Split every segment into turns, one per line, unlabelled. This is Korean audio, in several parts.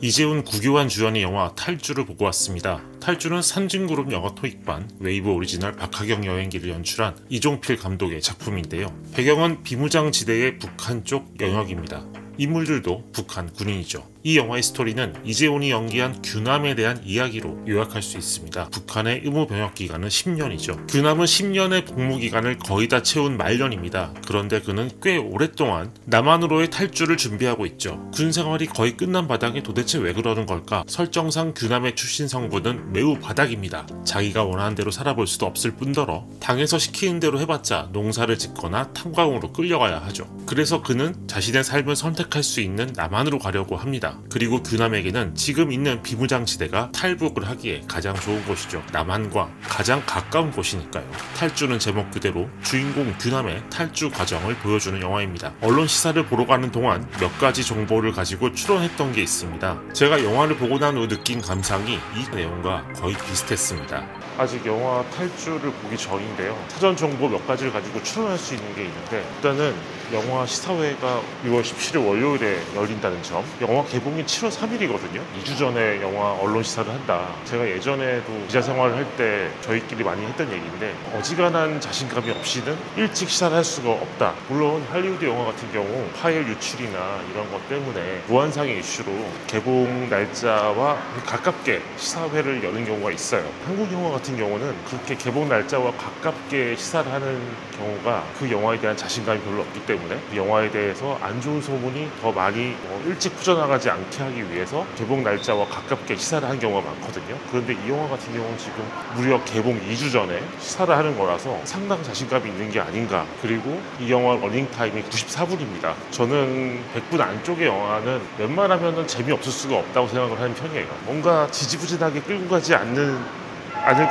이재훈, 구교환 주연의 영화 탈주를 보고 왔습니다. 탈주는 산진그룹 영화 토익반, 웨이브 오리지널 박하경 여행기를 연출한 이종필 감독의 작품인데요. 배경은 비무장지대의 북한 쪽 영역입니다. 인물들도 북한 군인이죠. 이 영화의 스토리는 이재훈이 연기한 규남에 대한 이야기로 요약할 수 있습니다. 북한의 의무 병역 기간은 10년이죠. 규남은 10년의 복무 기간을 거의 다 채운 말년입니다. 그런데 그는 꽤 오랫동안 남한으로의 탈주를 준비하고 있죠. 군 생활이 거의 끝난 바닥에 도대체 왜 그러는 걸까? 설정상 규남의 출신 성분은 매우 바닥입니다. 자기가 원하는 대로 살아볼 수도 없을 뿐더러 당에서 시키는 대로 해봤자 농사를 짓거나 탄광으로 끌려가야 하죠. 그래서 그는 자신의 삶을 선택할 수 있는 남한으로 가려고 합니다. 그리고 규남에게는 지금 있는 비무장지대가 탈북을 하기에 가장 좋은 곳이죠. 남한과 가장 가까운 곳이니까요. 탈주는 제목 그대로 주인공 규남의 탈주 과정을 보여주는 영화입니다. 언론 시사를 보러 가는 동안 몇 가지 정보를 가지고 추론했던 게 있습니다. 제가 영화를 보고 난 후 느낀 감상이 이 내용과 거의 비슷했습니다. 아직 영화 탈주를 보기 전인데요. 사전 정보 몇 가지를 가지고 추론할 수 있는 게 있는데, 일단은 영화 시사회가 6월 17일 월요일에 열린다는 점, 영화 개봉이 7월 3일이거든요. 2주 전에 영화 언론 시사를 한다. 제가 예전에도 기자 생활을 할 때 저희끼리 많이 했던 얘기인데, 어지간한 자신감이 없이는 일찍 시사를 할 수가 없다. 물론 할리우드 영화 같은 경우 파일 유출이나 이런 것 때문에 무한상의 이슈로 개봉 날짜와 가깝게 시사회를 여는 경우가 있어요. 한국 영화 같은 경우는 그렇게 개봉 날짜와 가깝게 시사를 하는 경우가 그 영화에 대한 자신감이 별로 없기 때문에 그 영화에 대해서 안 좋은 소문이 더 많이 일찍 퍼져나가지 않게 하기 위해서 개봉 날짜와 가깝게 시사를 하는 경우가 많거든요. 그런데 이 영화 같은 경우는 지금 무려 개봉 2주 전에 시사를 하는 거라서 상당 자신감이 있는 게 아닌가. 그리고 이 영화 러닝타임이 94분입니다. 저는 100분 안쪽의 영화는 웬만하면 재미없을 수가 없다고 생각을 하는 편이에요. 뭔가 지지부진하게 끌고 가지 않을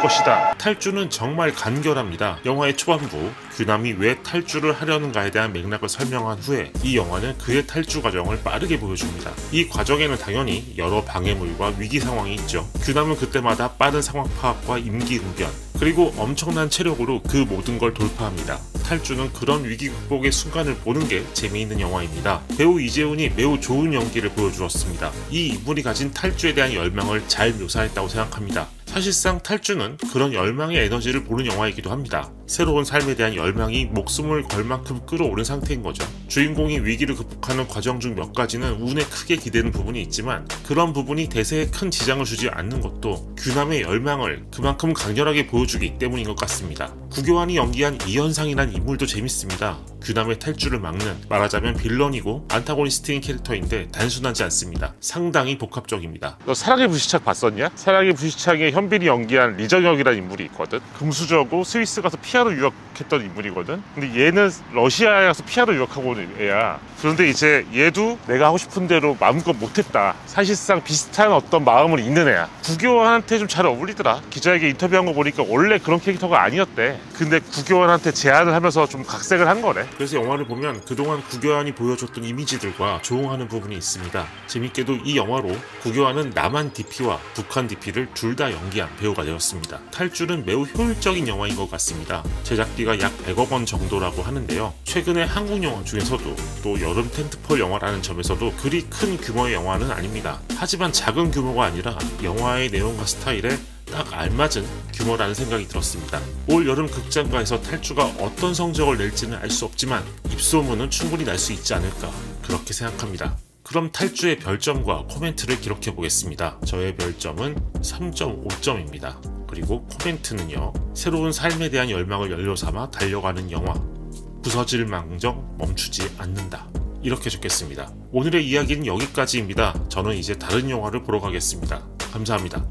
것이다. 탈주는 정말 간결합니다. 영화의 초반부 규남이 왜 탈주를 하려는가에 대한 맥락을 설명한 후에 이 영화는 그의 탈주 과정을 빠르게 보여줍니다. 이 과정에는 당연히 여러 방해물과 위기 상황이 있죠. 규남은 그때마다 빠른 상황 파악과 임기응변, 그리고 엄청난 체력으로 그 모든 걸 돌파합니다. 탈주는 그런 위기 극복의 순간을 보는 게 재미있는 영화입니다. 배우 이재훈이 매우 좋은 연기를 보여주었습니다. 이 인물이 가진 탈주에 대한 열망을 잘 묘사했다고 생각합니다. 사실상 탈주는 그런 열망의 에너지를 보는 영화이기도 합니다. 새로운 삶에 대한 열망이 목숨을 걸 만큼 끌어오른 상태인 거죠. 주인공이 위기를 극복하는 과정 중 몇 가지는 운에 크게 기대는 부분이 있지만 그런 부분이 대세에 큰 지장을 주지 않는 것도 규남의 열망을 그만큼 강렬하게 보여주기 때문인 것 같습니다. 구교환이 연기한 이현상이란 인물도 재밌습니다. 규남의 탈주를 막는, 말하자면 빌런이고 안타고니스트인 캐릭터인데 단순하지 않습니다. 상당히 복합적입니다. 너 사랑의 불시착 봤었냐? 사랑의 불시착에 현빈이 연기한 리정혁이라는 인물이 있거든. 금수저고 스위스 가서 피아노 유학했던 인물이거든. 근데 얘는 러시아에 가서 피아노 유학하고 온 애야. 그런데 이제 얘도 내가 하고 싶은 대로 마음껏 못했다. 사실상 비슷한 어떤 마음을 있는 애야. 구교환한테 좀 잘 어울리더라. 기자에게 인터뷰한 거 보니까 원래 그런 캐릭터가 아니었대. 근데 구교환한테 제안을 하면서 좀 각색을 한 거네. 그래서 영화를 보면 그동안 구교환이 보여줬던 이미지들과 조응하는 부분이 있습니다. 재밌게도 이 영화로 구교환은 남한 DP와 북한 DP를 둘 다 연기한 배우가 되었습니다. 탈주는 매우 효율적인 영화인 것 같습니다. 제작비가 약 100억 원 정도라고 하는데요. 최근에 한국 영화 중에서도 또 여름 텐트폴 영화라는 점에서도 그리 큰 규모의 영화는 아닙니다. 하지만 작은 규모가 아니라 영화의 내용과 스타일에 딱 알맞은 규모라는 생각이 들었습니다. 올 여름 극장가에서 탈주가 어떤 성적을 낼지는 알 수 없지만 입소문은 충분히 날 수 있지 않을까, 그렇게 생각합니다. 그럼 탈주의 별점과 코멘트를 기록해 보겠습니다. 저의 별점은 3.5점입니다. 그리고 코멘트는요, 새로운 삶에 대한 열망을 연료 삼아 달려가는 영화, 부서질 망정 멈추지 않는다, 이렇게 적겠습니다. 오늘의 이야기는 여기까지입니다. 저는 이제 다른 영화를 보러 가겠습니다. 감사합니다.